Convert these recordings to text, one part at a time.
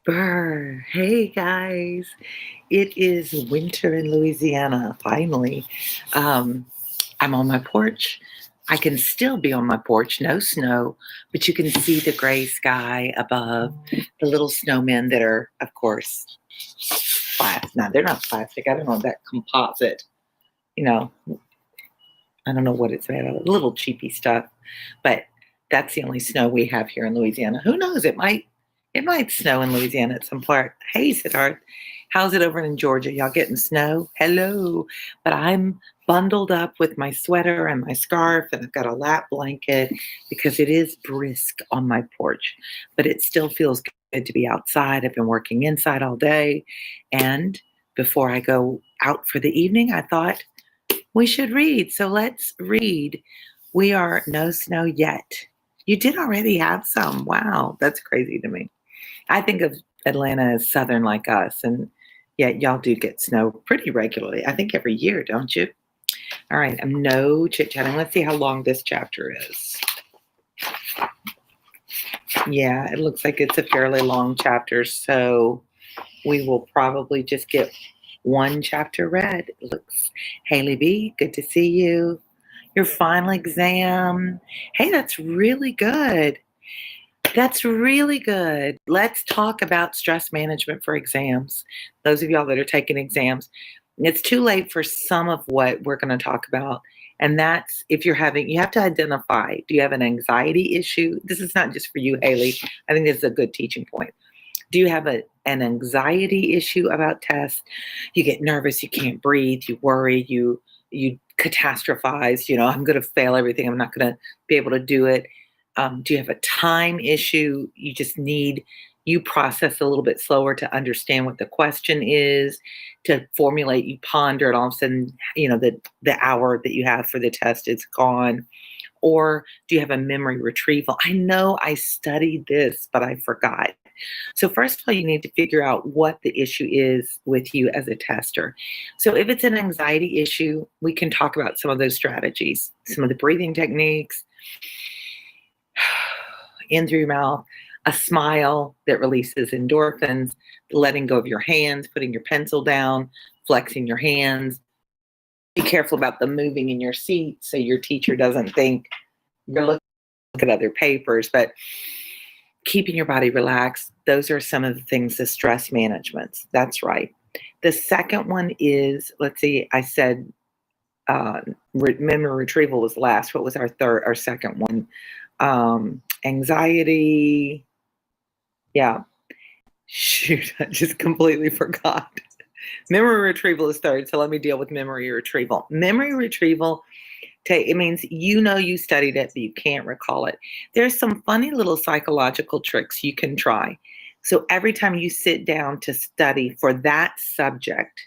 Brr. Hey guys, it is winter in Louisiana, finally. Um, I'm on my porch. I can still be on my porch, no snow, but you can see the gray sky above, the little snowmen that are, of course, plastic. No, they're not plastic. I don't know, that composite, you know, I don't know what it's made of, little cheapy stuff, but that's the only snow we have here in Louisiana. Who knows? It might snow in Louisiana at some part. Hey, Siddharth, how's it over in Georgia? Y'all getting snow? Hello. But I'm bundled up with my sweater and my scarf, and I've got a lap blanket because it is brisk on my porch. But it still feels good to be outside. I've been working inside all day. And before I go out for the evening, I thought we should read. So let's read. We are no snow yet. You did already have some. Wow, that's crazy to me. I think of Atlanta as southern like us, and yet y'all do get snow pretty regularly. I think every year, don't you? All right, I'm no chit chatting. Let's see how long this chapter is. Yeah, it looks like it's a fairly long chapter, so we will probably just get one chapter read. It looks Haley B, good to see you. Your final exam. Hey, that's really good. That's really good. Let's talk about stress management for exams. Those of y'all that are taking exams, it's too late for some of what we're going to talk about. And that's if you have to identify, do you have an anxiety issue? This is not just for you, Haley. I think this is a good teaching point. Do you have an anxiety issue about tests? You get nervous, you can't breathe, you worry, you catastrophize, I'm going to fail everything. I'm not going to be able to do it. Do you have a time issue? You process a little bit slower to understand what the question is, to formulate, you ponder, and all of a sudden, the hour that you have for the test is gone. Or do you have a memory retrieval? I know I studied this, but I forgot. So first of all, you need to figure out what the issue is with you as a tester. So if it's an anxiety issue, we can talk about some of those strategies, some of the breathing techniques, in through your mouth, a smile that releases endorphins, letting go of your hands, putting your pencil down, flexing your hands. Be careful about the moving in your seat so your teacher doesn't think you're looking at other papers, but keeping your body relaxed. Those are some of the things, the stress management. That's right. The second one is, let's see, I said memory retrieval was last. What was our second one? Anxiety. Yeah. Shoot, I just completely forgot. Memory retrieval is third, so let me deal with memory retrieval. Memory retrieval, it means you studied it, but you can't recall it. There's some funny little psychological tricks you can try. So every time you sit down to study for that subject,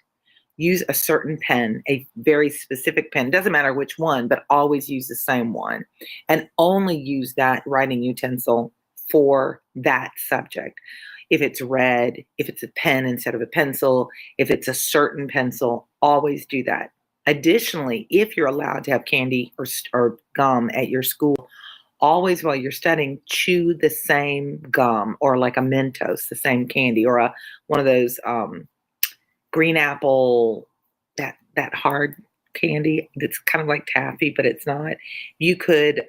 use a certain pen, a very specific pen. Doesn't matter which one, but always use the same one. And only use that writing utensil for that subject. If it's red, if it's a pen instead of a pencil, if it's a certain pencil, always do that. Additionally, if you're allowed to have candy or gum at your school, always while you're studying, chew the same gum or like a Mentos, the same candy, or one of those green apple, that hard candy that's kind of like taffy, but it's not. You could,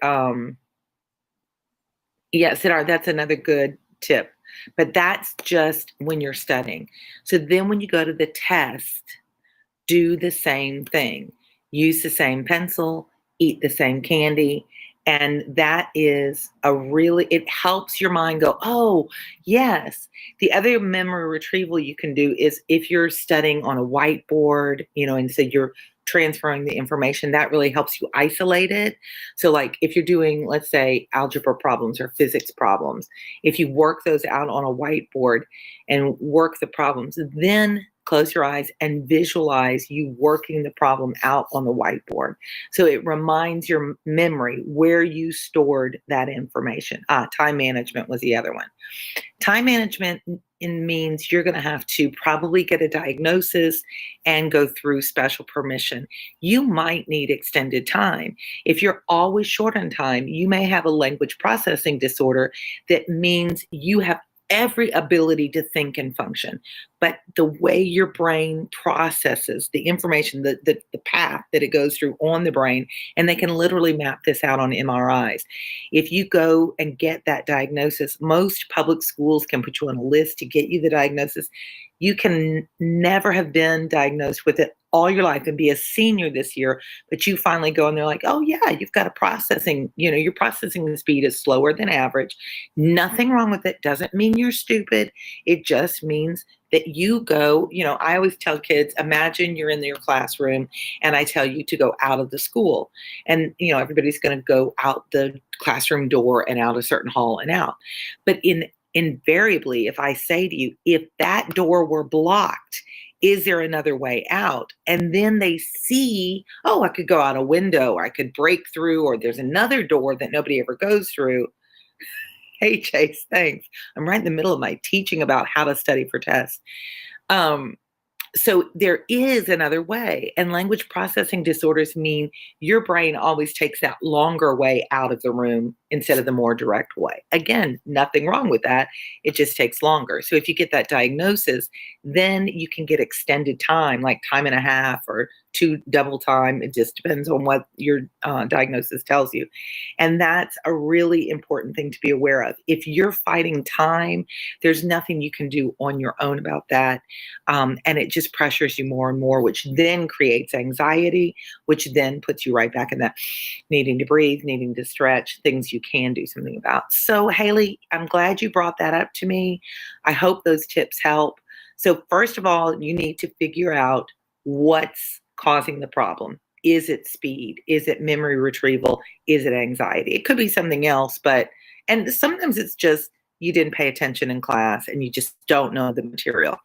Siddharth, that's another good tip. But that's just when you're studying. So then when you go to the test, do the same thing. Use the same pencil, eat the same candy. And that is it helps your mind go, oh, yes. The other memory retrieval you can do is if you're studying on a whiteboard, and so you're transferring the information, that really helps you isolate it. So like if you're doing, let's say, algebra problems or physics problems, if you work those out on a whiteboard and work the problems, then close your eyes and visualize you working the problem out on the whiteboard. So it reminds your memory where you stored that information. Time management was the other one. Time management means you're going to have to probably get a diagnosis and go through special permission. You might need extended time. If you're always short on time, you may have a language processing disorder that means you have every ability to think and function. But the way your brain processes the information, the path that it goes through on the brain, and they can literally map this out on MRIs. If you go and get that diagnosis, most public schools can put you on a list to get you the diagnosis. You can never have been diagnosed with it all your life and be a senior this year, but you finally go and they're like, oh yeah, you've got a processing, your processing speed is slower than average. Nothing wrong with it. Doesn't mean you're stupid. It just means that you go, I always tell kids, imagine you're in your classroom and I tell you to go out of the school. And, everybody's going to go out the classroom door and out a certain hall and out. But invariably, if I say to you, if that door were blocked, is there another way out? And then they see, oh, I could go out a window, or I could break through, or there's another door that nobody ever goes through. Hey, Chase, thanks. I'm right in the middle of my teaching about how to study for tests. So there is another way. And language processing disorders mean your brain always takes that longer way out of the room instead of the more direct way. Again, nothing wrong with that. It just takes longer. So if you get that diagnosis, then you can get extended time, like time and a half or 2 double time. It just depends on what your diagnosis tells you. And that's a really important thing to be aware of. If you're fighting time, there's nothing you can do on your own about that. And it just pressures you more and more, which then creates anxiety, which then puts you right back in that needing to breathe, needing to stretch, things you can do something about. So, Haley, I'm glad you brought that up to me. I hope those tips help. So first of all, you need to figure out what's causing the problem. Is it speed? Is it memory retrieval? Is it anxiety? It could be something else, and sometimes it's just you didn't pay attention in class and you just don't know the material.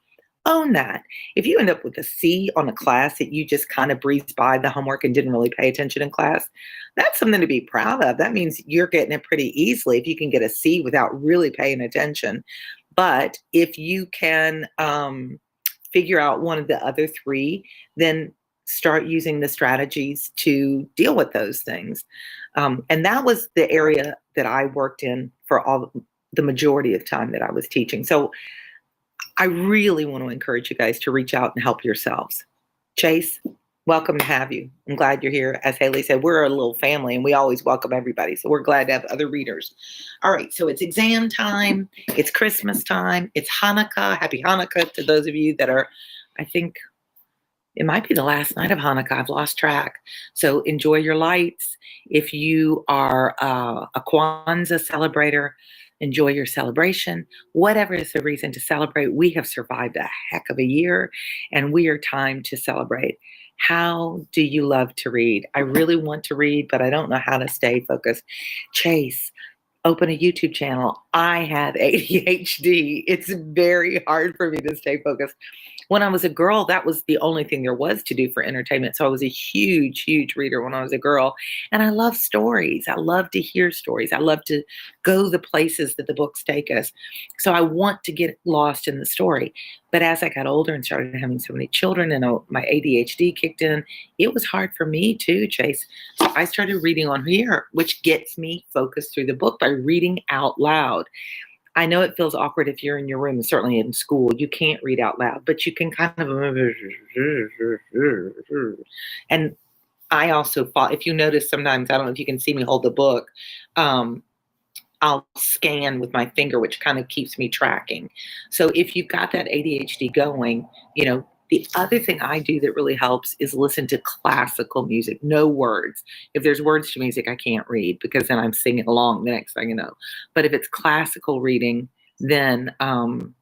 Own that. If you end up with a C on a class that you just kind of breezed by the homework and didn't really pay attention in class, that's something to be proud of. That means you're getting it pretty easily if you can get a C without really paying attention. But if you can figure out one of the other 3, then start using the strategies to deal with those things. And that was the area that I worked in for the majority of time that I was teaching. So I really want to encourage you guys to reach out and help yourselves. Chase, welcome to have you. I'm glad you're here. As Haley said, we're a little family and we always welcome everybody. So we're glad to have other readers. All right. So it's exam time. It's Christmas time. It's Hanukkah. Happy Hanukkah to those of you that are, I think it might be the last night of Hanukkah. I've lost track. So enjoy your lights. If you are a Kwanzaa celebrator, enjoy your celebration. Whatever is the reason to celebrate, we have survived a heck of a year and we are time to celebrate. How do you love to read? I really want to read, but I don't know how to stay focused. Chase, open a YouTube channel. I have ADHD. It's very hard for me to stay focused. When I was a girl, that was the only thing there was to do for entertainment. So I was a huge, huge reader when I was a girl. And I love stories. I love to hear stories. I love to go the places that the books take us. So I want to get lost in the story. But as I got older and started having so many children and my ADHD kicked in, it was hard for me too, Chase. So I started reading on here, which gets me focused through the book by reading out loud. I know it feels awkward if you're in your room, and certainly in school, you can't read out loud, but you can kind of, and I also if you notice sometimes, I don't know if you can see me hold the book, I'll scan with my finger, which kind of keeps me tracking. So if you've got that ADHD going, the other thing I do that really helps is listen to classical music, no words. If there's words to music, I can't read because then I'm singing along the next thing you know. But if it's classical reading, then that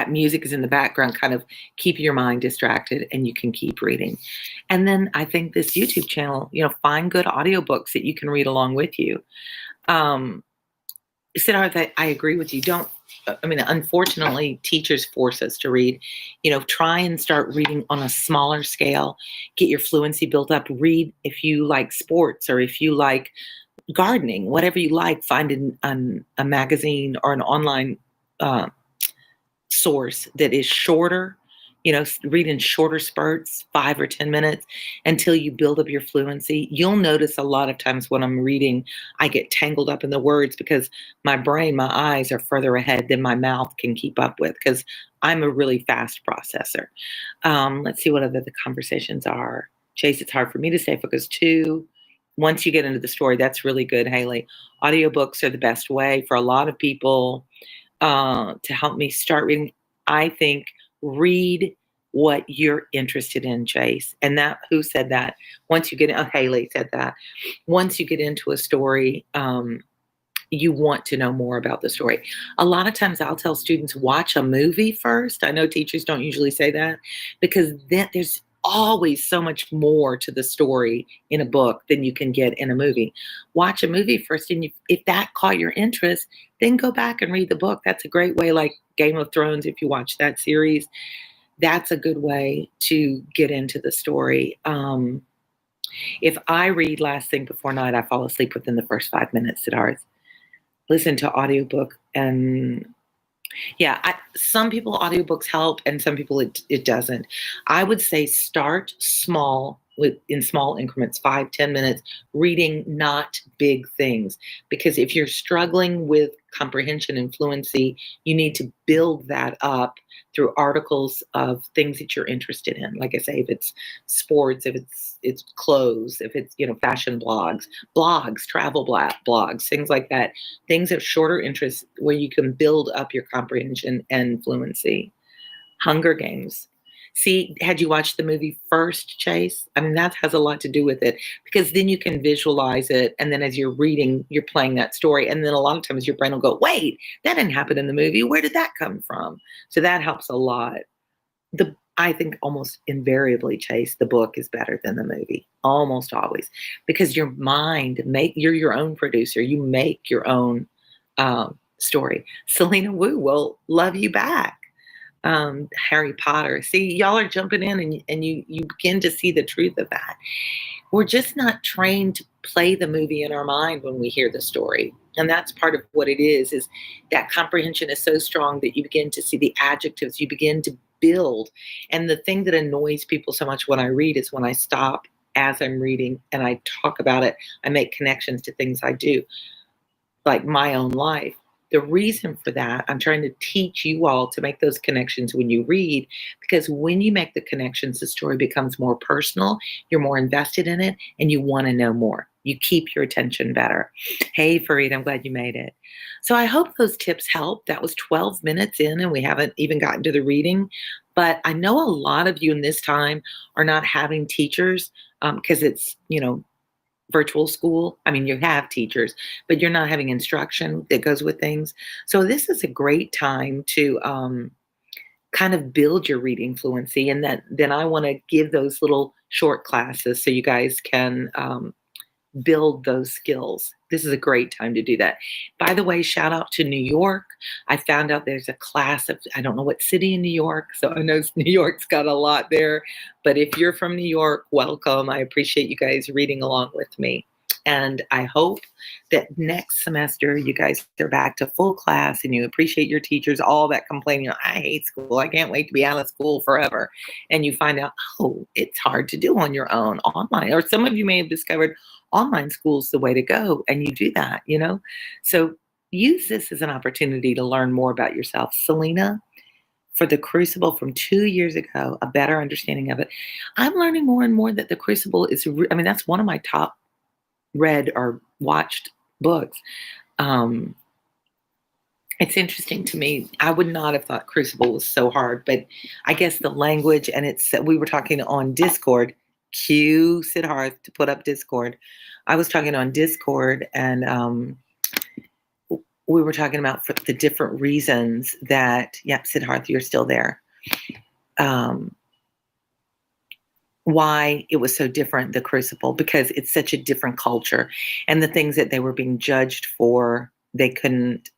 music is in the background, kind of keep your mind distracted and you can keep reading. And then I think this YouTube channel, find good audiobooks that you can read along with you. Siddhartha, I agree with you. Unfortunately, teachers force us to read. Try and start reading on a smaller scale. Get your fluency built up. Read if you like sports or if you like gardening, whatever you like. Find a magazine or an online source that is shorter, read in shorter spurts, 5 or 10 minutes, until you build up your fluency. You'll notice a lot of times when I'm reading, I get tangled up in the words because my brain, my eyes are further ahead than my mouth can keep up with because I'm a really fast processor. Let's see what other the conversations are. Chase, it's hard for me to stay focused too. Once you get into the story, that's really good, Haley. Audiobooks are the best way for a lot of people to help me start reading. I think read what you're interested in, Chase. And that, who said that? Once you get, Haley said that. Once you get into a story, you want to know more about the story. A lot of times I'll tell students, watch a movie first. I know teachers don't usually say that because then there's always so much more to the story in a book than you can get in a movie. Watch a movie first, and if that caught your interest, then go back and read the book. That's a great way, like Game of Thrones, if you watch that series, that's a good way to get into the story. If I read last thing before night, I fall asleep within the first 5 minutes at ours. Listen to audiobook, and some people audiobooks help and some people it doesn't. I would say start small in small increments, 5-10 minutes, reading not big things. Because if you're struggling with comprehension and fluency, you need to build that up through articles of things that you're interested in. Like I say, if it's sports, if it's clothes, if it's fashion blogs, travel blogs, things like that. Things of shorter interest where you can build up your comprehension and fluency. Hunger Games. See, had you watched the movie first, Chase? I mean, that has a lot to do with it because then you can visualize it. And then as you're reading, you're playing that story. And then a lot of times your brain will go, wait, that didn't happen in the movie. Where did that come from? So that helps a lot. I think almost invariably, Chase, the book is better than the movie. Almost always. Because your mind, you're your own producer. You make your own story. Selena Wu will love you back. Harry Potter. See, y'all are jumping in and you begin to see the truth of that. We're just not trained to play the movie in our mind when we hear the story. And that's part of what it is that comprehension is so strong that you begin to see the adjectives, you begin to build. And the thing that annoys people so much when I read is when I stop as I'm reading and I talk about it, I make connections to things I do, like my own life. The reason for that, I'm trying to teach you all to make those connections when you read, because when you make the connections, the story becomes more personal, you're more invested in it, and you want to know more. You keep your attention better. Hey, Fareed, I'm glad you made it. So I hope those tips help. That was 12 minutes in, and we haven't even gotten to the reading. But I know a lot of you in this time are not having teachers because it's, virtual school. I mean, you have teachers, but you're not having instruction that goes with things. So this is a great time to kind of build your reading fluency. And then I want to give those little short classes so you guys can build those skills. This is a great time to do that. By the way, shout out to New York. I found out there's a class of, I don't know what city in New York, so I know New York's got a lot there. But if you're from New York, welcome. I appreciate you guys reading along with me. And I hope that next semester you guys are back to full class and you appreciate your teachers, all that complaining, I hate school, I can't wait to be out of school forever. And you find out, it's hard to do on your own online. Or some of you may have discovered online school is the way to go, and you do that, So use this as an opportunity to learn more about yourself. Selena, for the Crucible from 2 years ago, a better understanding of it. I'm learning more and more that the Crucible is, that's one of my top read or watched books. It's interesting to me. I would not have thought Crucible was so hard, but I guess the language and we were talking on Discord. Cue Siddharth to put up Discord. I was talking on Discord and we were talking about for the different reasons that, Siddharth, you're still there. Why it was so different, the Crucible, because it's such a different culture and the things that they were being judged for, they couldn't,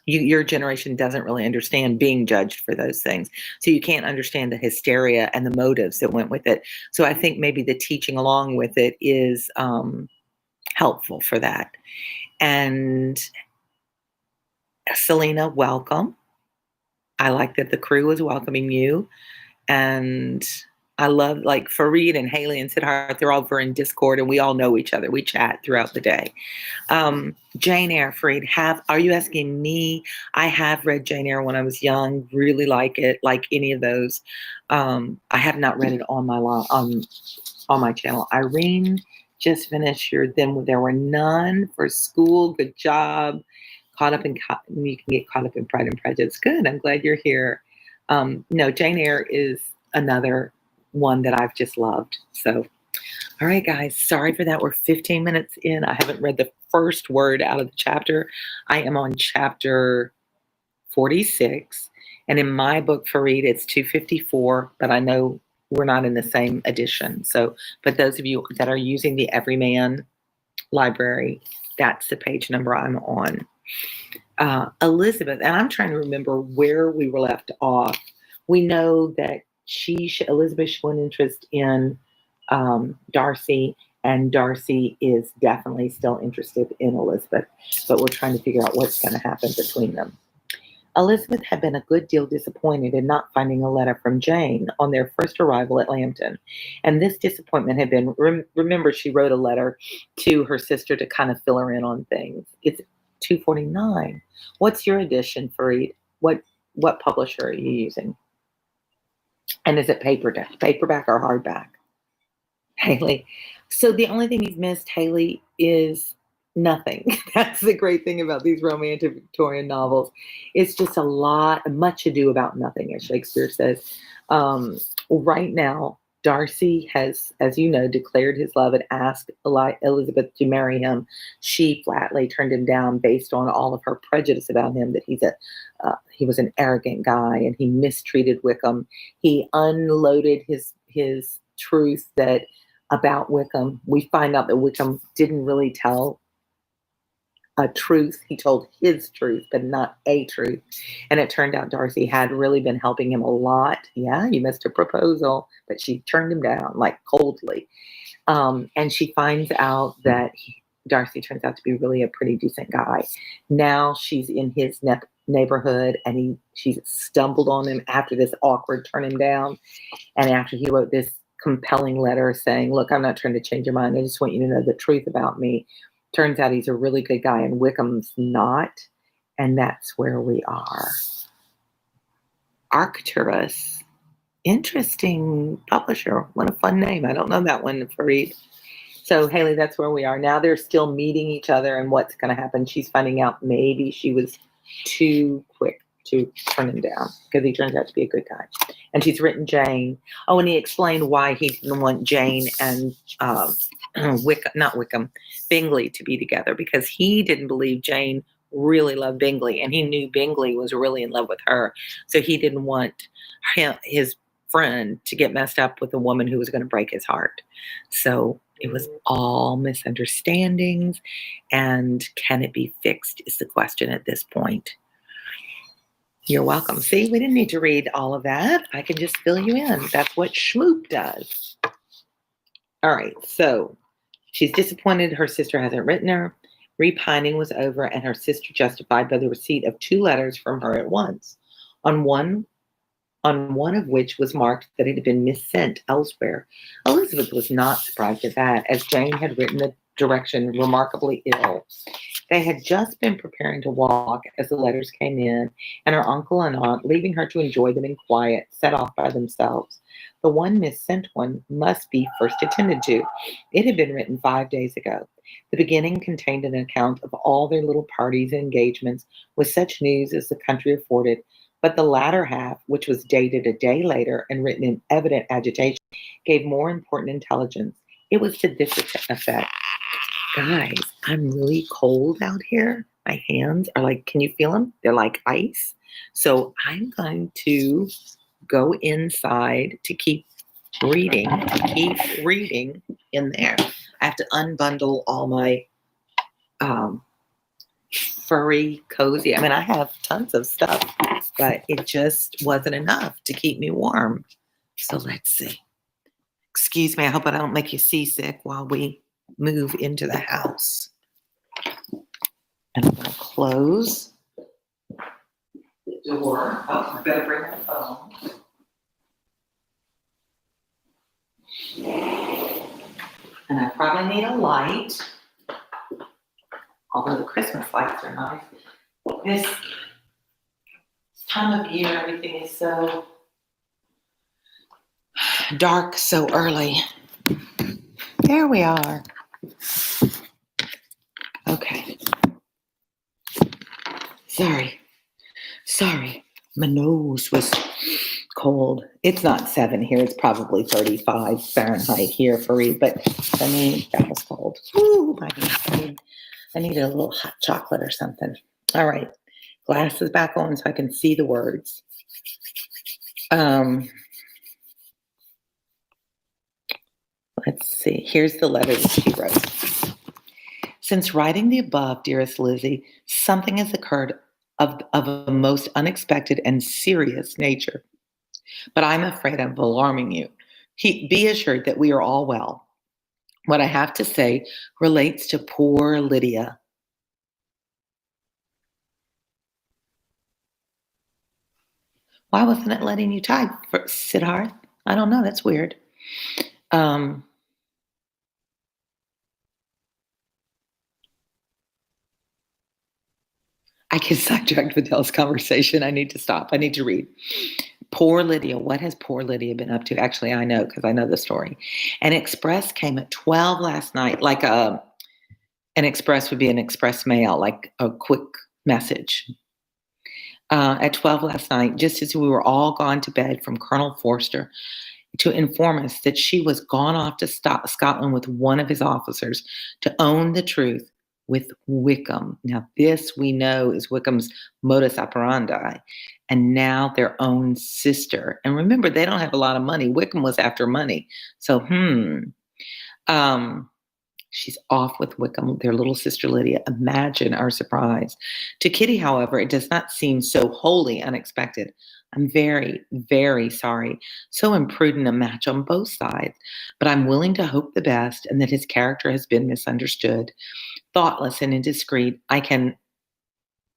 your generation doesn't really understand being judged for those things. So you can't understand the hysteria and the motives that went with it. So I think maybe the teaching along with it is helpful for that. And Selena, welcome. I like that the crew is welcoming you. And I love, like, Fareed and Haley and Siddharth, they're over in Discord, and we all know each other. We chat throughout the day. Jane Eyre, Fareed, are you asking me? I have read Jane Eyre when I was young, really like it, like any of those. I have not read it on my channel. Irene just finished your Then There Were None for school. Good job. You can get caught up in Pride and Prejudice. Good. I'm glad you're here. No, Jane Eyre is another one that I've just loved. So, all right, guys, sorry for that. We're 15 minutes in. I haven't read the first word out of the chapter. I am on chapter 46. And in my book, Fareed, it's 254, but I know we're not in the same edition. So, but those of you that are using the Everyman library, that's the page number I'm on. Elizabeth, and I'm trying to remember where we were left off. We know that Elizabeth showed an interest in Darcy, and Darcy is definitely still interested in Elizabeth, but we're trying to figure out what's going to happen between them. Elizabeth had been a good deal disappointed in not finding a letter from Jane on their first arrival at Lambton. And this disappointment had been, remember, she wrote a letter to her sister to kind of fill her in on things. It's 249. What's your edition, Fareed? What publisher are you using? And is it paperback or hardback? Haley. So the only thing you've missed, Haley, is nothing. That's the great thing about these romantic Victorian novels. It's just much ado about nothing, as Shakespeare says. Right now, Darcy has, as you know, declared his love and asked Elizabeth to marry him. She flatly turned him down based on all of her prejudice about him, that he was an arrogant guy and he mistreated Wickham. He unloaded his truth about Wickham. We find out that Wickham didn't really tell a truth. He told his truth, but not a truth. And it turned out Darcy had really been helping him a lot. Yeah, you missed her proposal, but she turned him down, like, coldly. And she finds out that Darcy turns out to be really a pretty decent guy. Now she's in his neighborhood, and she's stumbled on him after this awkward turn him down. And after he wrote this compelling letter saying, look, I'm not trying to change your mind. I just want you to know the truth about me. Turns out he's a really good guy, and Wickham's not. And that's where we are. Arcturus. Interesting publisher. What a fun name. I don't know that one, Fareed. So, Haley, that's where we are. Now they're still meeting each other, and what's going to happen. She's finding out maybe she was too quick to turn him down, because he turns out to be a good guy. And she's written Jane. Oh, and he explained why he didn't want Jane and Bingley to be together, because he didn't believe Jane really loved Bingley, and he knew Bingley was really in love with her. So he didn't want his friend to get messed up with a woman who was going to break his heart. So it was all misunderstandings, and can it be fixed is the question at this point. You're welcome. See, we didn't need to read all of that. I can just fill you in. That's what Schmoop does. All right, so she's disappointed her sister hasn't written her. Repining was over, and her sister justified by the receipt of 2 letters from her at once, on one of which was marked that it had been missent elsewhere. Elizabeth was not surprised at that, as Jane had written the direction remarkably ill. They had just been preparing to walk as the letters came in, and her uncle and aunt, leaving her to enjoy them in quiet, set off by themselves. The one missent one must be first attended to. It had been written 5 days ago. The beginning contained an account of all their little parties and engagements, with such news as the country afforded, but the latter half, which was dated a day later and written in evident agitation, gave more important intelligence. It was to this effect. Guys, I'm really cold out here. My hands are like, can you feel them? They're like ice. So I'm going to go inside to keep reading in there. I have to unbundle all my furry, cozy. I mean, I have tons of stuff, but it just wasn't enough to keep me warm. So let's see. Excuse me. I hope I don't make you seasick while we move into the house. And I'm going to close door. Oh, I better bring my phone. And I probably need a light, although the Christmas lights are nice. This time of year, everything is so dark so early. There we are. Okay. Sorry. My nose was cold. It's not 7 here. It's probably 35 Fahrenheit here for me. But I mean, that was cold. Ooh, I need a little hot chocolate or something. All right. Glasses back on so I can see the words. Let's see. Here's the letter that she wrote. Since writing the above, dearest Lizzie, something has occurred of a most unexpected and serious nature. But I'm afraid of alarming you. Be assured that we are all well. What I have to say relates to poor Lydia. Why wasn't it letting you type, Siddharth? I don't know. That's weird. I get sidetracked with Dell's conversation. I need to stop. I need to read. Poor Lydia. What has poor Lydia been up to? Actually, I know because I know the story. An express came at 12 last night, like an express would be an express mail, like a quick message. At 12 last night, just as we were all gone to bed from Colonel Forster, to inform us that she was gone off to Scotland with one of his officers to own the truth with Wickham. Now, this we know is Wickham's modus operandi, and now their own sister. And remember, they don't have a lot of money. Wickham was after money. So, she's off with Wickham, their little sister Lydia. Imagine our surprise. To Kitty, however, it does not seem so wholly unexpected. I'm very, very sorry. So imprudent a match on both sides. But I'm willing to hope the best and that his character has been misunderstood. Thoughtless and indiscreet, I can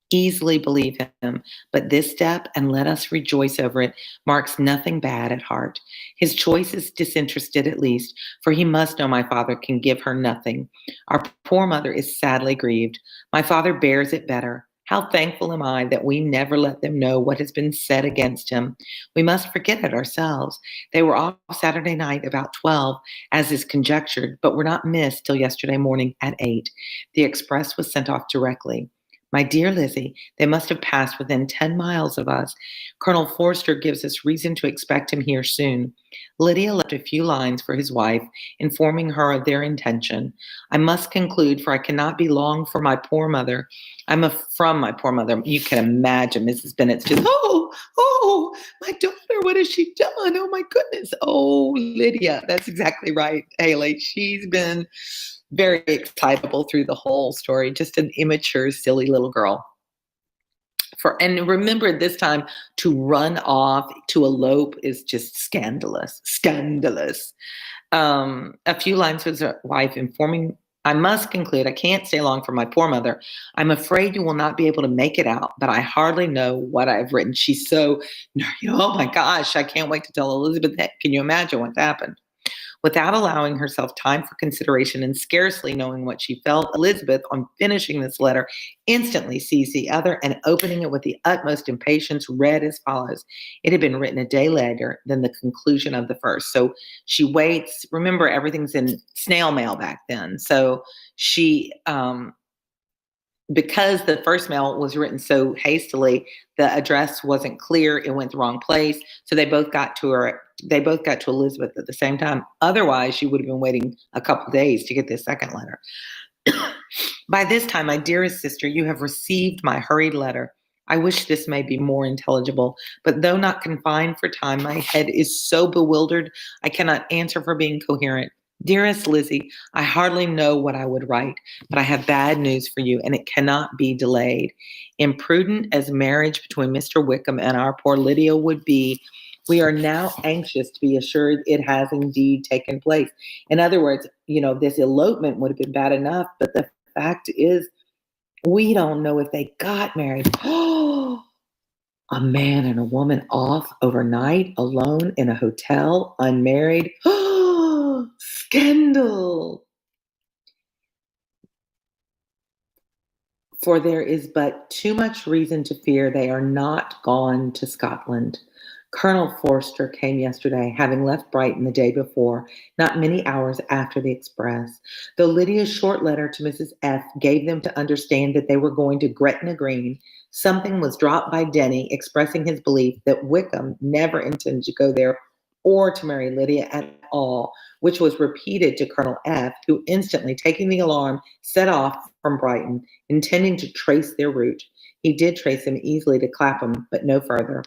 easily believe him, but this step, and let us rejoice over it, marks nothing bad at heart. His choice is disinterested at least, for he must know my father can give her nothing. Our poor mother is sadly grieved. My father bears it better. How thankful am I that we never let them know what has been said against him. We must forget it ourselves. They were off Saturday night about 12, as is conjectured, but were not missed till yesterday morning at 8. The express was sent off directly. My dear Lizzie, they must have passed within 10 miles of us. Colonel Forster gives us reason to expect him here soon. Lydia left a few lines for his wife, informing her of their intention. I must conclude, for I cannot be long for my poor mother. From my poor mother. You can imagine Mrs. Bennet's just, oh, my daughter, what has she done? Oh, my goodness. Oh, Lydia. That's exactly right, Haley. She's been very excitable through the whole story, just an immature, silly little girl. And remember, this time to run off, to elope is just scandalous. A few lines from his wife informing, I must conclude, I can't stay long for my poor mother. I'm afraid you will not be able to make it out, but I hardly know what I've written. She's so, oh my gosh, I can't wait to tell Elizabeth that. Can you imagine what's happened? Without allowing herself time for consideration and scarcely knowing what she felt, Elizabeth, on finishing this letter, instantly seized the other and opening it with the utmost impatience, read as follows. It had been written a day later than the conclusion of the first. So she waits. Remember, everything's in snail mail back then. So she, because the first mail was written so hastily, the address wasn't clear. It went the wrong place. So they both got to her. They both got to Elizabeth at the same time. Otherwise, she would have been waiting a couple of days to get this second letter. By this time, my dearest sister, you have received my hurried letter. I wish this may be more intelligible, but though not confined for time, my head is so bewildered, I cannot answer for being coherent. Dearest Lizzie, I hardly know what I would write, but I have bad news for you, and it cannot be delayed. Imprudent as marriage between Mr. Wickham and our poor Lydia would be, we are now anxious to be assured it has indeed taken place. In other words, this elopement would have been bad enough, but the fact is, we don't know if they got married. Oh, A man and a woman off overnight, alone in a hotel, unmarried. Scandal! For there is but too much reason to fear they are not gone to Scotland. Colonel Forster came yesterday, having left Brighton the day before, not many hours after the express. Though Lydia's short letter to Mrs. F. gave them to understand that they were going to Gretna Green, something was dropped by Denny expressing his belief that Wickham never intended to go there or to marry Lydia at all, which was repeated to Colonel F., who instantly, taking the alarm, set off from Brighton, intending to trace their route. He did trace them easily to Clapham, but no further.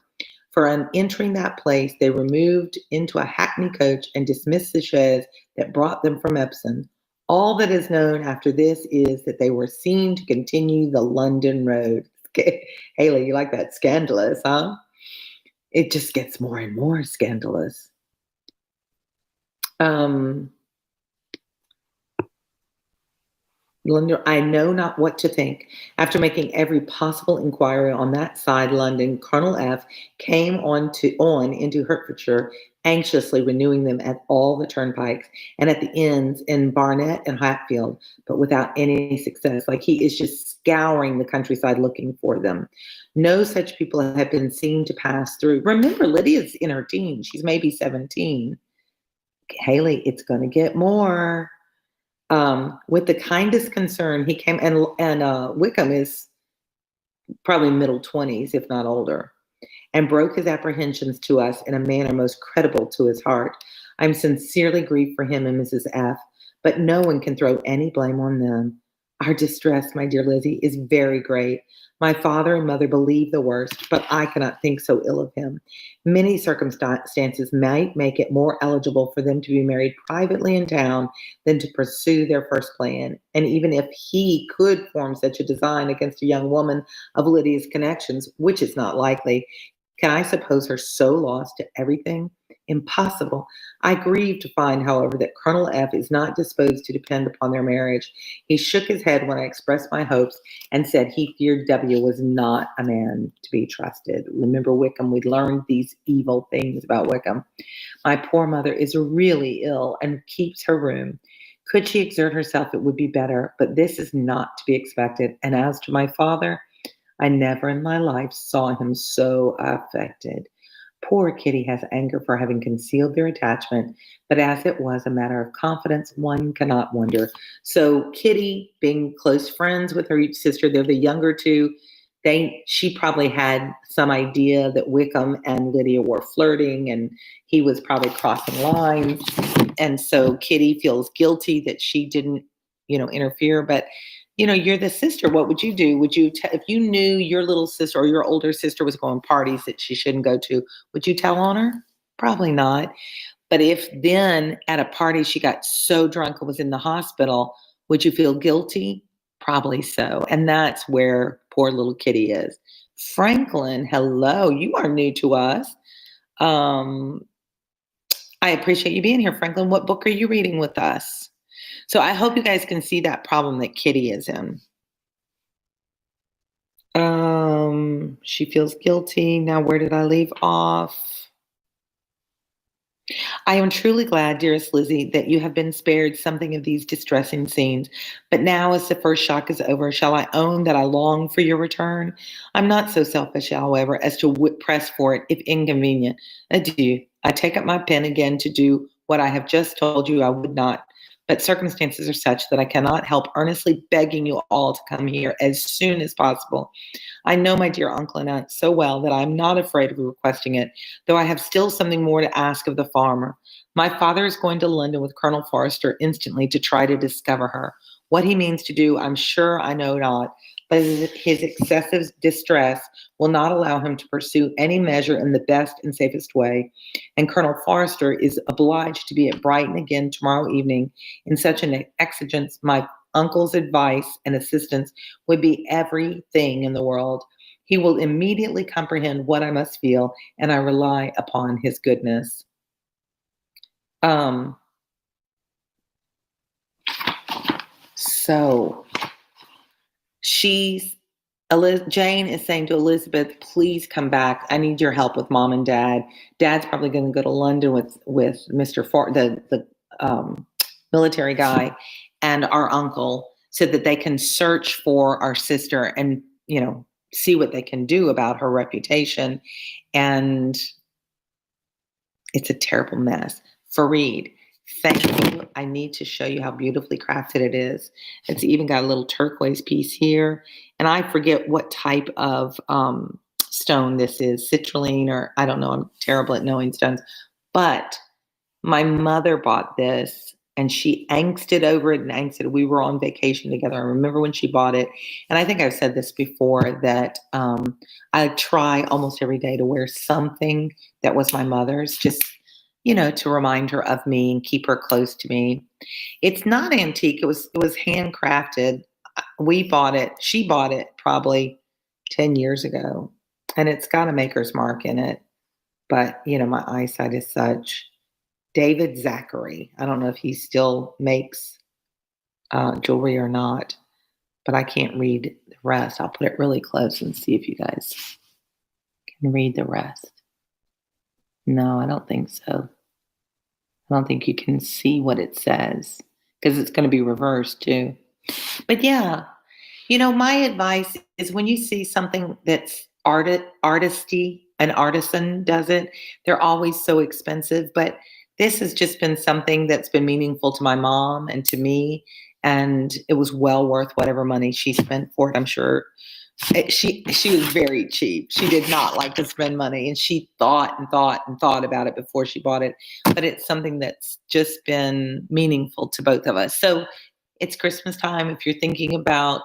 For on entering that place, they removed into a hackney coach and dismissed the chaise that brought them from Epsom. All that is known after this is that they were seen to continue the London road. Haley, you like that? Scandalous, huh? It just gets more and more scandalous. I know not what to think. After making every possible inquiry on that side London, Colonel F. came on into Hertfordshire, anxiously renewing them at all the turnpikes and at the inns in Barnet and Hatfield, but without any success. Like he is just scouring the countryside looking for them. No such people have been seen to pass through. Remember, Lydia's in her teens. She's maybe 17. Haley, it's going to get more. With the kindest concern, he came, and Wickham is probably middle 20s, if not older, and broke his apprehensions to us in a manner most credible to his heart. I'm sincerely grieved for him and Mrs. F., but no one can throw any blame on them. Our distress, my dear Lizzie, is very great. My father and mother believe the worst, but I cannot think so ill of him. Many circumstances might make it more eligible for them to be married privately in town than to pursue their first plan. And even if he could form such a design against a young woman of Lydia's connections, which is not likely, can I suppose her so lost to everything? Impossible. I grieve to find, however, that Colonel F. is not disposed to depend upon their marriage. He shook his head when I expressed my hopes and said he feared W. was not a man to be trusted. Remember Wickham, we learned these evil things about Wickham. My poor mother is really ill and keeps her room. Could she exert herself, it would be better, but this is not to be expected. And as to my father, I never in my life saw him so affected. Poor Kitty has anger for having concealed their attachment, but as it was a matter of confidence, one cannot wonder. So Kitty, being close friends with her sister, they're the younger two. She probably had some idea that Wickham and Lydia were flirting, and he was probably crossing lines. And so Kitty feels guilty that she didn't, interfere. But you're the sister. What would you do? Would you, if you knew your little sister or your older sister was going parties that she shouldn't go to, would you tell on her? Probably not. But if then at a party she got so drunk and was in the hospital, would you feel guilty? Probably so. And that's where poor little Kitty is. Franklin, hello. You are new to us. Um, I appreciate you being here, Franklin. What book are you reading with us? So I hope you guys can see that problem that Kitty is in. She feels guilty. Now, where did I leave off? I am truly glad, dearest Lizzie, that you have been spared something of these distressing scenes. But now, as the first shock is over, shall I own that I long for your return? I'm not so selfish, however, as to press for it if inconvenient. Adieu. I take up my pen again to do what I have just told you I would not. But circumstances are such that I cannot help earnestly begging you all to come here as soon as possible. I know my dear uncle and aunt so well that I am not afraid of requesting it, though I have still something more to ask of the farmer. My father is going to London with Colonel Forster instantly to try to discover her. What he means to do, I'm sure I know not, but his excessive distress will not allow him to pursue any measure in the best and safest way. And Colonel Forster is obliged to be at Brighton again tomorrow evening. In such an exigence, my uncle's advice and assistance would be everything in the world. He will immediately comprehend what I must feel, and I rely upon his goodness. So she's Jane is saying to Elizabeth, please come back. I need your help with mom and dad. Dad's probably going to go to London with Mr. The military guy and our uncle so that they can search for our sister and, see what they can do about her reputation. And it's a terrible mess. Fareed, thank you. I need to show you how beautifully crafted it is. It's even got a little turquoise piece here. And I forget what type of stone this is, citrulline, or I don't know. I'm terrible at knowing stones. But my mother bought this and she angsted over it and angsted. We were on vacation together. I remember when she bought it. And I think I've said this before that I try almost every day to wear something that was my mother's, just, to remind her of me and keep her close to me. It's not antique. It was handcrafted. We bought it. She bought it probably 10 years ago. And it's got a maker's mark in it. But, my eyesight is such. David Zachary. I don't know if he still makes jewelry or not, but I can't read the rest. I'll put it really close and see if you guys can read the rest. No, I don't think so. I don't think you can see what it says because it's going to be reversed too. But yeah, my advice is when you see something that's artisty, an artisan does it, they're always so expensive, but this has just been something that's been meaningful to my mom and to me, and it was well worth whatever money she spent for it. I'm sure she was very cheap. She did not like to spend money, and she thought and thought and thought about it before she bought it. But it's something that's just been meaningful to both of us. So it's Christmas time. If you're thinking about,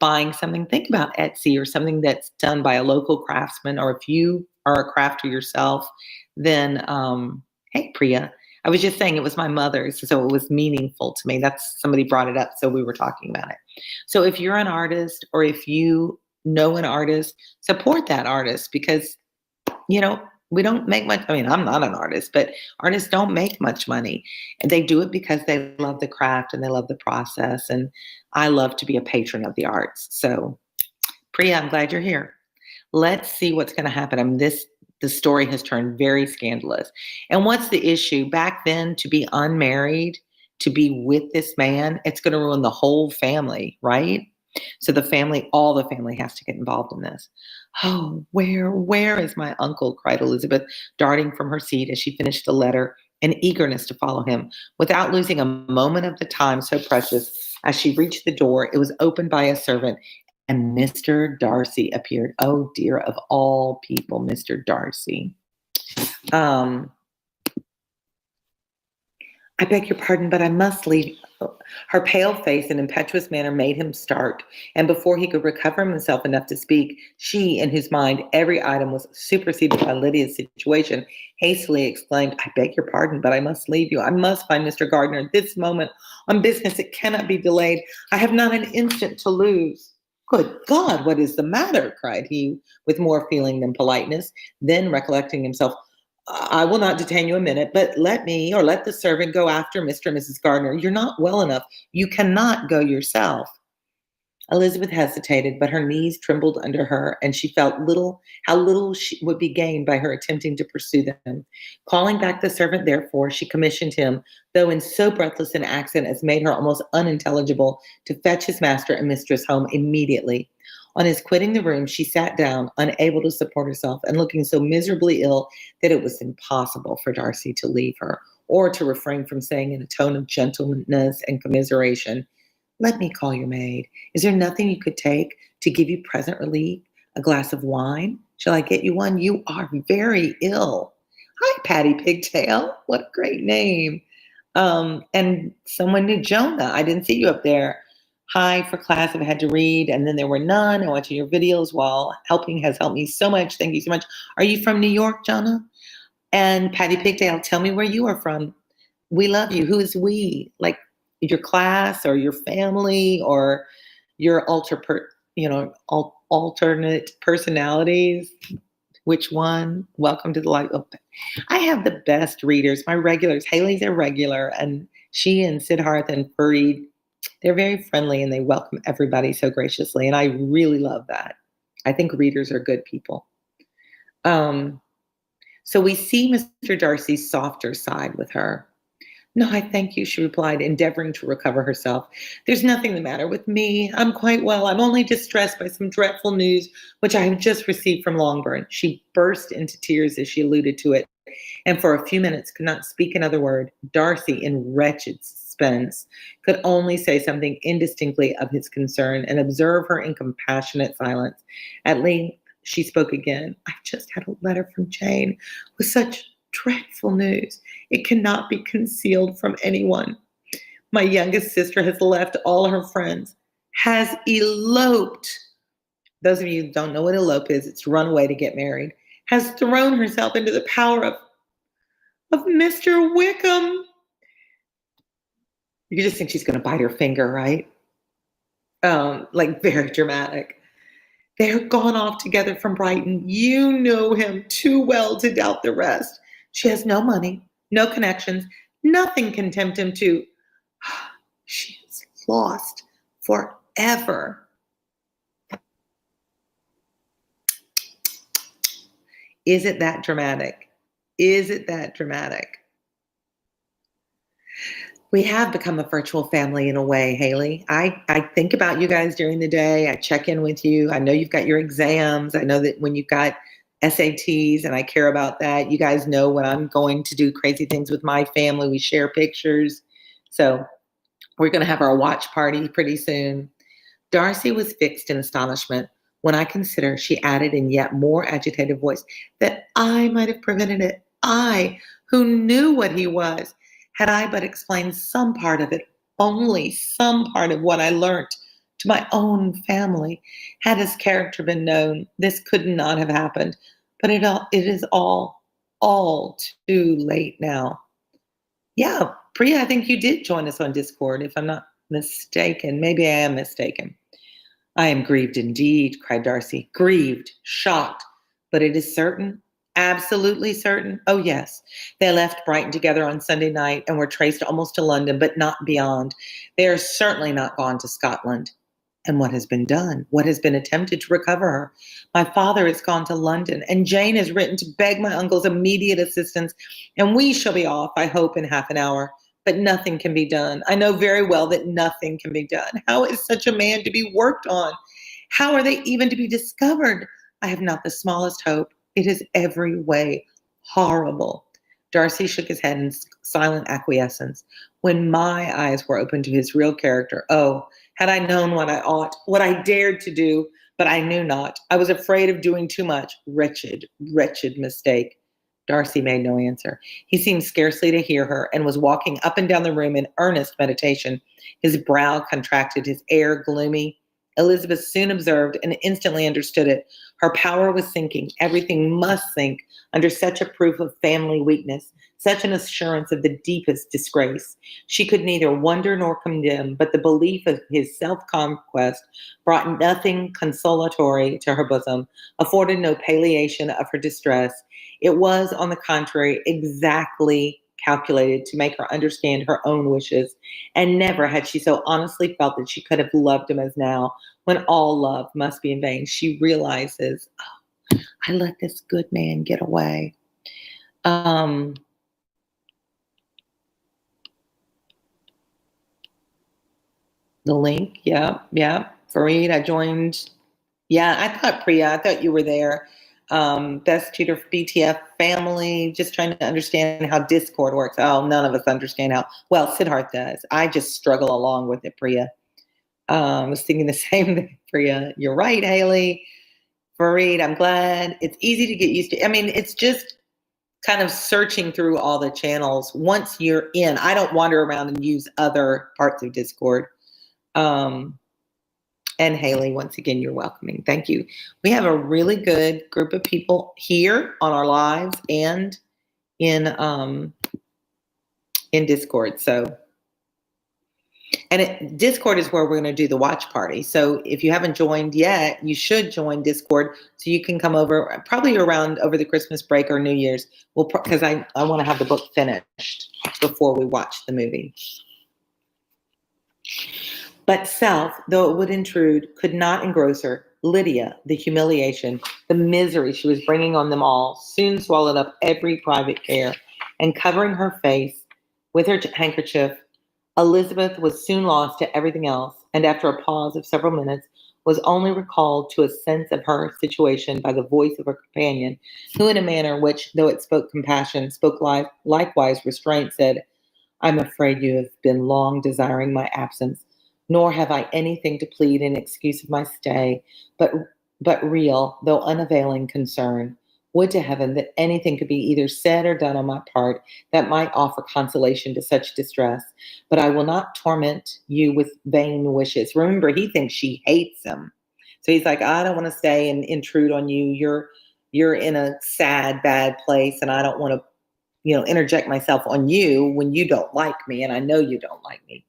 buying something, think about Etsy or something that's done by a local craftsman, or if you are a crafter yourself, then hey, Priya. I was just saying it was my mother's, so it was meaningful to me. That's somebody brought it up, so we were talking about it. So if you're an artist or if you know an artist, support that artist because, we don't make much. I mean, I'm not an artist, but artists don't make much money. And they do it because they love the craft and they love the process. And I love to be a patron of the arts. So, Priya, I'm glad you're here. Let's see what's going to happen. The story has turned very scandalous. And what's the issue? Back then, to be unmarried, to be with this man, it's going to ruin the whole family, right? So all the family has to get involved in this. Oh, where is my uncle? Cried Elizabeth, darting from her seat as she finished the letter, in eagerness to follow him. Without losing a moment of the time so precious, as she reached the door, it was opened by a servant, and Mr. Darcy appeared. Oh dear, of all people, Mr. Darcy. I beg your pardon, but I must leave. Her pale face and impetuous manner made him start, and before he could recover himself enough to speak, she, in whose mind every item was superseded by Lydia's situation, hastily exclaimed, I beg your pardon, but I must leave you. I must find Mr. Gardner at this moment on business. It cannot be delayed. I have not an instant to lose. Good God, what is the matter? Cried he with more feeling than politeness. Then, recollecting himself, I will not detain you a minute, but let the servant go after Mr. and Mrs. Gardner. You're not well enough. You cannot go yourself. Elizabeth hesitated, but her knees trembled under her, and she felt how little she would be gained by her attempting to pursue them. Calling back the servant, therefore, she commissioned him, though in so breathless an accent as made her almost unintelligible, to fetch his master and mistress home immediately. On his quitting the room, she sat down, unable to support herself, and looking so miserably ill that it was impossible for Darcy to leave her, or to refrain from saying in a tone of gentleness and commiseration, let me call your maid. Is there nothing you could take to give you present relief? A glass of wine? Shall I get you one? You are very ill. Hi, Patty Pigtail. What a great name. And someone knew Jonah. I didn't see you up there. Hi, for class, I've had to read, and then there were none. I'm watching your videos while helping has helped me so much. Thank you so much. Are you from New York, Jonah? And Patty Pigtail, tell me where you are from. We love you. Who is we? Like your class or your family or your alternate personalities? Which one? Welcome to the light. Oh, I have the best readers. My regulars. Haley's a regular, and she and Siddharth and Fareed, They're very friendly and they welcome everybody so graciously. And I really love that. I think readers are good people. Um, so we see Mr. Darcy's softer side with her. No, I thank you, she replied, endeavoring to recover herself. There's nothing the matter with me. I'm quite well. I'm only distressed by some dreadful news which I have just received from Longbourn. She burst into tears as she alluded to it, and for a few minutes could not speak another word. Darcy, in wretched suspense, could only say something indistinctly of his concern and observe her in compassionate silence. At length she spoke again. I've just had a letter from Jane with such dreadful news. It cannot be concealed from anyone. My youngest sister has left all her friends, has eloped. Those of you who don't know what elope is, it's run away to get married, has thrown herself into the power of Mr. Wickham. You just think she's going to bite her finger, right? Like very dramatic. They're gone off together from Brighton. You know him too well to doubt the rest. She has no money, no connections. Nothing can tempt him to. She is lost forever. Is it that dramatic? Is it that dramatic? We have become a virtual family in a way, Haley. I think about you guys during the day. I check in with you. I know you've got your exams. I know that when you've got SATs, and I care about that. You guys know when I'm going to do crazy things with my family. We share pictures. So we're going to have our watch party pretty soon. Darcy was fixed in astonishment when I consider, she added in yet more agitated voice, that I might have prevented it. I, who knew what he was. Had I but explained some part of it, only some part of what I learnt to my own family, had his character been known, this could not have happened. But it is all too late now. Yeah, Priya, I think you did join us on Discord, if I'm not mistaken. Maybe I am mistaken. I am grieved indeed, cried Darcy. Grieved, shocked. But it is certain, absolutely certain. Oh, yes. They left Brighton together on Sunday night and were traced almost to London, but not beyond. They are certainly not gone to Scotland. And what has been done? What has been attempted to recover her? My father has gone to London, and Jane has written to beg my uncle's immediate assistance, and we shall be off, I hope, in half an hour. But nothing can be done. I know very well that nothing can be done. How is such a man to be worked on? How are they even to be discovered? I have not the smallest hope. It is every way horrible. Darcy shook his head in silent acquiescence. When my eyes were opened to his real character, oh, had I known what I ought, what I dared to do, but I knew not. I was afraid of doing too much. Wretched, wretched mistake. Darcy made no answer. He seemed scarcely to hear her and was walking up and down the room in earnest meditation. His brow contracted, his air gloomy. Elizabeth soon observed and instantly understood it. Her power was sinking. Everything must sink under such a proof of family weakness, such an assurance of the deepest disgrace. She could neither wonder nor condemn, but the belief of his self-conquest brought nothing consolatory to her bosom, afforded no palliation of her distress. It was, on the contrary, exactly calculated to make her understand her own wishes, and never had she so honestly felt that she could have loved him as now, when all love must be in vain. She realizes, oh, I let this good man get away. The link, yeah. Fareed, I joined. Yeah, I thought Priya, I thought you were there. Best tutor for BTF family, just trying to understand how Discord works. Oh, none of us understand how. Well, Siddharth does. I just struggle along with it, Priya. I was thinking the same thing, Priya. You're right, Haley. Fareed, I'm glad. It's easy to get used to. I mean, it's just kind of searching through all the channels. Once you're in, I don't wander around and use other parts of Discord. And Haley, once again, you're welcoming. Thank you. We have a really good group of people here on our lives and in Discord. So, and Discord is where we're going to do the watch party. So if you haven't joined yet, you should join Discord so you can come over probably around over the Christmas break or New Year's. Because I want to have the book finished before we watch the movie. But self, though it would intrude, could not engross her. Lydia, the humiliation, the misery she was bringing on them all, soon swallowed up every private care, and covering her face with her handkerchief, Elizabeth was soon lost to everything else, and after a pause of several minutes, was only recalled to a sense of her situation by the voice of her companion, who, in a manner which, though it spoke compassion, spoke likewise restraint, said, I'm afraid you have been long desiring my absence, nor have I anything to plead in excuse of my stay, but real, though unavailing concern. Would to heaven that anything could be either said or done on my part that might offer consolation to such distress. But I will not torment you with vain wishes. Remember, he thinks she hates him. So he's like, I don't want to stay and intrude on you. You're in a sad, bad place, and I don't want to interject myself on you when you don't like me, and I know you don't like me.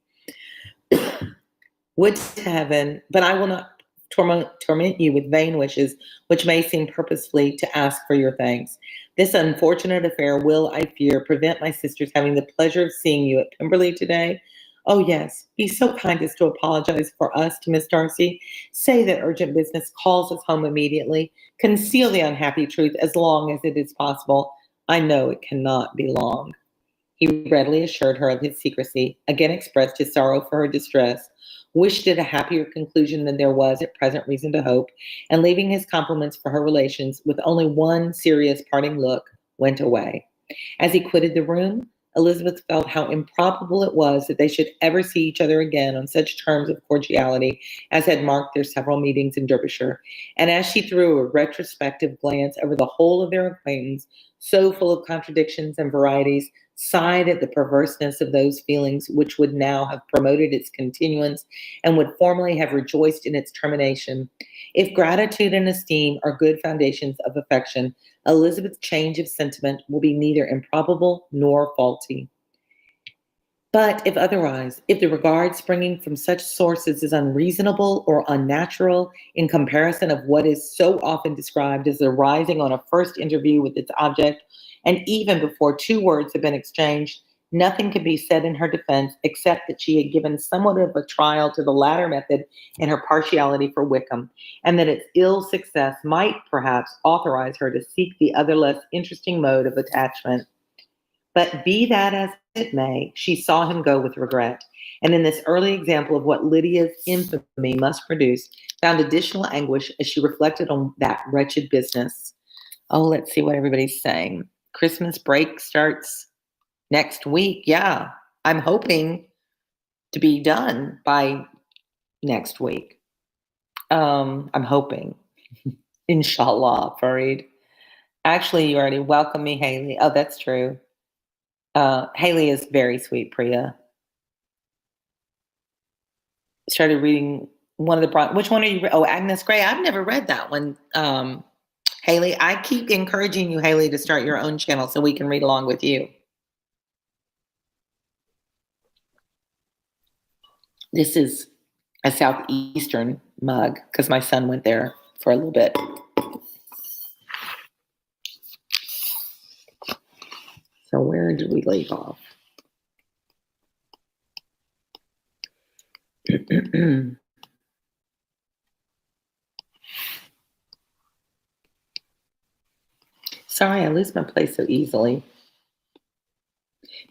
Would to heaven, but I will not torment you with vain wishes, which may seem purposefully to ask for your thanks. This unfortunate affair will, I fear, prevent my sister's having the pleasure of seeing you at Pemberley today. Oh, yes, be so kind as to apologize for us to Miss Darcy. Say that urgent business calls us home immediately. Conceal the unhappy truth as long as it is possible. I know it cannot be long. He readily assured her of his secrecy, again expressed his sorrow for her distress, wished it a happier conclusion than there was at present reason to hope, and leaving his compliments for her relations with only one serious parting look, went away. As he quitted the room, Elizabeth felt how improbable it was that they should ever see each other again on such terms of cordiality as had marked their several meetings in Derbyshire. And as she threw a retrospective glance over the whole of their acquaintance, so full of contradictions and varieties, sighed at the perverseness of those feelings which would now have promoted its continuance and would formerly have rejoiced in its termination. If gratitude and esteem are good foundations of affection, Elizabeth's change of sentiment will be neither improbable nor faulty. But if otherwise, if the regard springing from such sources is unreasonable or unnatural in comparison of what is so often described as arising on a first interview with its object, and even before two words have been exchanged, nothing can be said in her defense except that she had given somewhat of a trial to the latter method in her partiality for Wickham, and that its ill success might perhaps authorize her to seek the other less interesting mode of attachment. But be that as it may, she saw him go with regret, and in this early example of what Lydia's infamy must produce, found additional anguish as she reflected on that wretched business. Oh, let's see what everybody's saying. Christmas break starts next week. Yeah, I'm hoping to be done by next week. I'm hoping. Inshallah, Farid. Actually, you already welcomed me, Haley. Oh, that's true. Haley is very sweet, Priya. Started reading one of the which one are you? Oh, Agnes Gray. I've never read that one. Haley, I keep encouraging you, Haley, to start your own channel so we can read along with you. This is a Southeastern mug because my son went there for a little bit. So where did we leave off? Sorry, I lose my place so easily.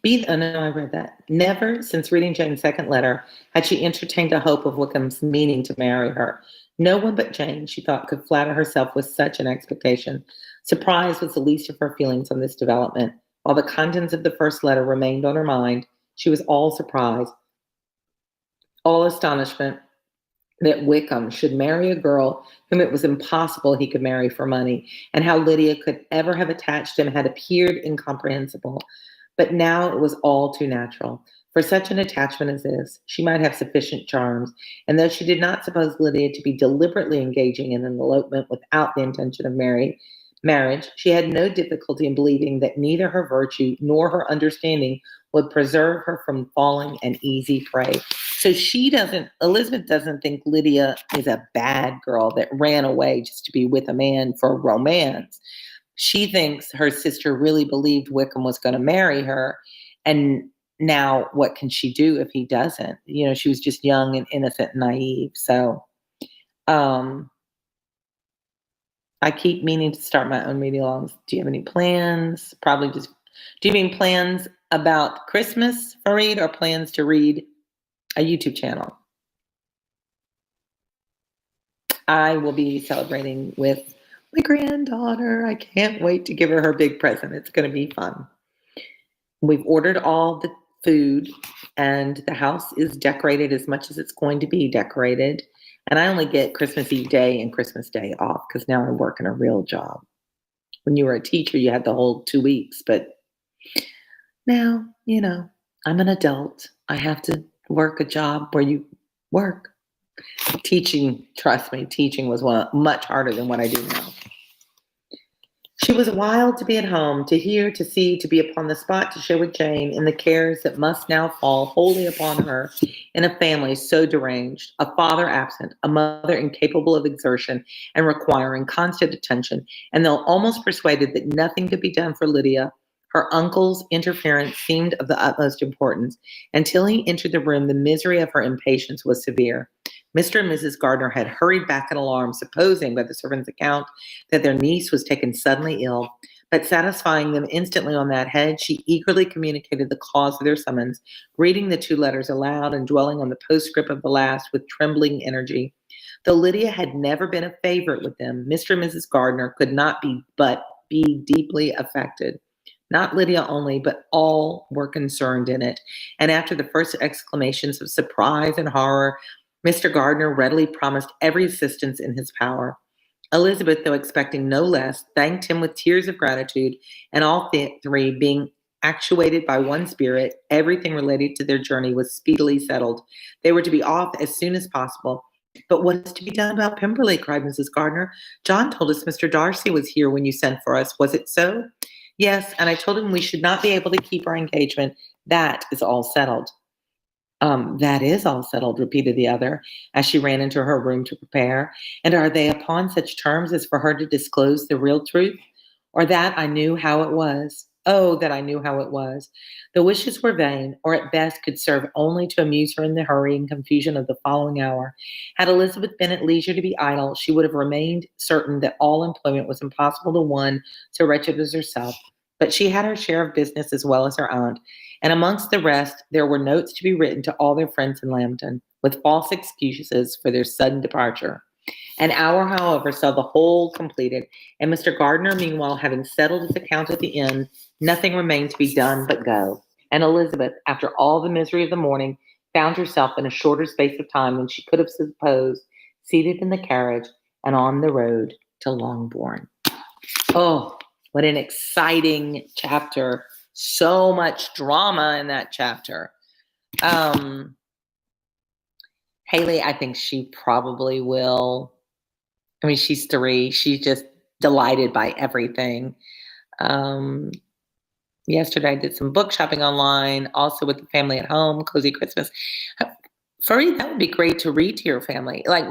Oh no, I read that. Never, since reading Jane's second letter, had she entertained a hope of Wickham's meaning to marry her. No one but Jane, she thought, could flatter herself with such an expectation. Surprise was the least of her feelings on this development. While the contents of the first letter remained on her mind, she was all surprise, all astonishment that Wickham should marry a girl whom it was impossible he could marry for money, and how Lydia could ever have attached him had appeared incomprehensible. But now it was all too natural. For such an attachment as this, she might have sufficient charms, and though she did not suppose Lydia to be deliberately engaging in an elopement without the intention of marriage, she had no difficulty in believing that neither her virtue nor her understanding would preserve her from falling an easy prey. So Elizabeth doesn't think Lydia is a bad girl that ran away just to be with a man for romance. She thinks her sister really believed Wickham was going to marry her, and now what can she do if he doesn't? She was just young and innocent and naive. So um, I keep meaning to start my own reading alongs. Do you have any plans? Probably just, do you mean plans about Christmas for read or plans to read a YouTube channel? I will be celebrating with my granddaughter. I can't wait to give her her big present. It's going to be fun. We've ordered all the food and the house is decorated as much as it's going to be decorated. And I only get Christmas Eve day and Christmas Day off because now I work in a real job. When you were a teacher, you had the whole 2 weeks. But now, I'm an adult. I have to work a job where you work. Teaching, trust me, teaching was much harder than what I do now. She was wild to be at home, to hear, to see, to be upon the spot, to share with Jane in the cares that must now fall wholly upon her in a family so deranged, a father absent, a mother incapable of exertion and requiring constant attention, and though almost persuaded that nothing could be done for Lydia, her uncle's interference seemed of the utmost importance. Until he entered the room, the misery of her impatience was severe. Mr. and Mrs. Gardner had hurried back in alarm, supposing by the servant's account that their niece was taken suddenly ill, but satisfying them instantly on that head, she eagerly communicated the cause of their summons, reading the 2 letters aloud and dwelling on the postscript of the last with trembling energy. Though Lydia had never been a favorite with them, Mr. and Mrs. Gardner could not but be deeply affected. Not Lydia only, but all were concerned in it. And after the first exclamations of surprise and horror, Mr. Gardner readily promised every assistance in his power. Elizabeth, though expecting no less, thanked him with tears of gratitude, and all 3 being actuated by one spirit, everything related to their journey was speedily settled. They were to be off as soon as possible. But what is to be done about Pemberley? Cried Mrs. Gardner. John told us Mr. Darcy was here when you sent for us. Was it so? Yes, and I told him we should not be able to keep our engagement. That is all settled. That is all settled, repeated the other, as she ran into her room to prepare. And are they upon such terms as for her to disclose the real truth? Or that I knew how it was? Oh, that I knew how it was. The wishes were vain, or at best could serve only to amuse her in the hurry and confusion of the following hour. Had Elizabeth been at leisure to be idle, she would have remained certain that all employment was impossible to one so wretched as herself. But she had her share of business as well as her aunt, and amongst the rest, there were notes to be written to all their friends in Lambton, with false excuses for their sudden departure. An hour, however, saw the whole completed, and Mr. Gardner, meanwhile, having settled his account at the inn, nothing remained to be done but go. And Elizabeth, after all the misery of the morning, found herself in a shorter space of time than she could have supposed, seated in the carriage and on the road to Longbourn. Oh, what an exciting chapter. So much drama in that chapter. Haley, I think she probably will. I mean, she's 3. She's just delighted by everything. Yesterday, I did some book shopping online, also with the family at home, Cozy Christmas. Fareed, that would be great to read to your family. Like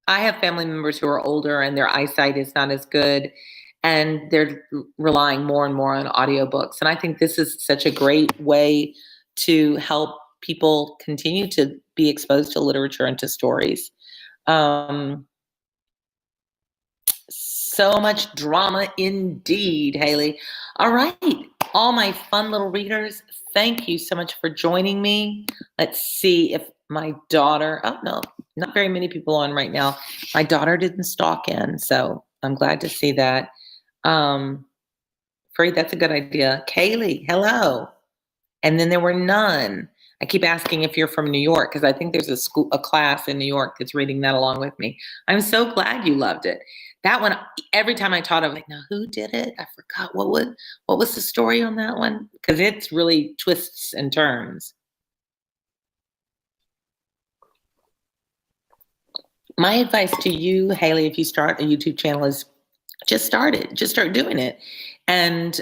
I have family members who are older and their eyesight is not as good, and they're relying more and more on audiobooks. And I think this is such a great way to help people continue to be exposed to literature and to stories. So much drama indeed, Haley. All right, all my fun little readers, thank you so much for joining me. Let's see if my daughter, oh no, not very many people on right now. My daughter didn't stalk in, so I'm glad to see that. Fareed, that's a good idea. Kaylee, hello. And then there were none. I keep asking if you're from New York because I think there's a class in New York that's reading that along with me. I'm so glad you loved it. That one, every time I taught, I was like, now who did it? I forgot what was the story on that one? Because it's really twists and turns. My advice to you, Haley, if you start a YouTube channel is just start it. Just start doing it. And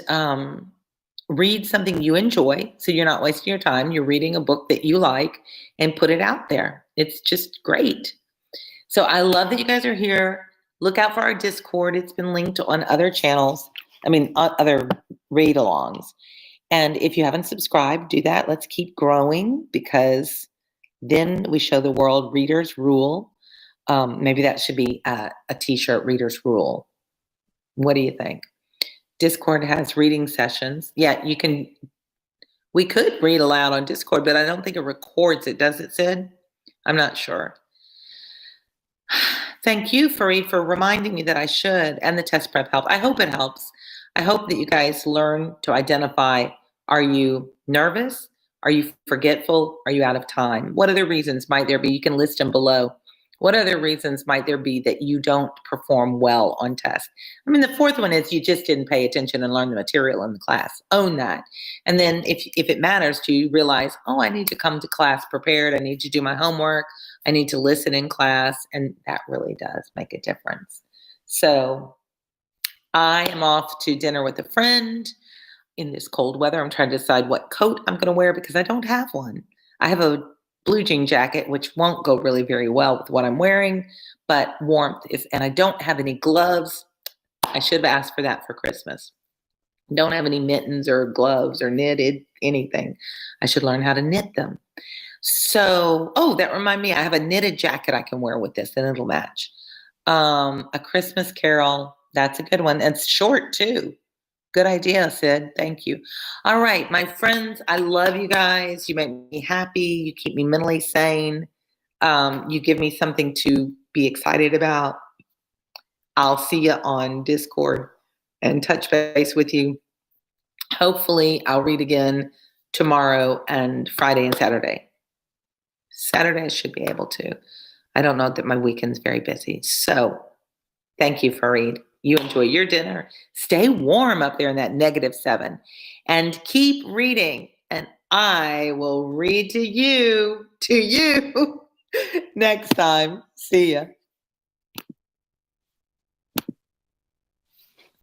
read something you enjoy so you're not wasting your time. You're reading a book that you like and put it out there. It's just great. So I love that you guys are here. Look out for our Discord. It's been linked on other channels. I mean, other read-alongs. And if you haven't subscribed, do that. Let's keep growing, because then we show the world readers rule. Maybe that should be a t-shirt, readers rule. What do you think? Discord has reading sessions. Yeah, we could read aloud on Discord, but I don't think it records it, does it, Sid? I'm not sure. Thank you, Fareed, for reminding me that I should, and the test prep help. I hope it helps. I hope that you guys learn to identify, are you nervous? Are you forgetful? Are you out of time? What other reasons might there be? You can list them below. What other reasons might there be that you don't perform well on tests? I mean, the fourth one is you just didn't pay attention and learn the material in the class. Own that. And then if it matters to you, realize, oh, I need to come to class prepared. I need to do my homework. I need to listen in class. And that really does make a difference. So I am off to dinner with a friend in this cold weather. I'm trying to decide what coat I'm going to wear because I don't have one. I have a blue jean jacket, which won't go really very well with what I'm wearing, but warmth is, and I don't have any gloves. I should have asked for that for Christmas. Don't have any mittens or gloves or knitted anything. I should learn how to knit them. So, oh, that reminded me, I have a knitted jacket I can wear with this and it'll match. A Christmas Carol, that's a good one. It's short too. Good idea, Sid. Thank you. All right, my friends, I love you guys. You make me happy. You keep me mentally sane. You give me something to be excited about. I'll see you on Discord and touch base with you. Hopefully, I'll read again tomorrow and Friday and Saturday. Saturday, I should be able to. I don't know that my weekend's very busy. So thank you, Fareed. You enjoy your dinner. Stay warm up there in that -7 and keep reading. And I will read to you next time. See ya.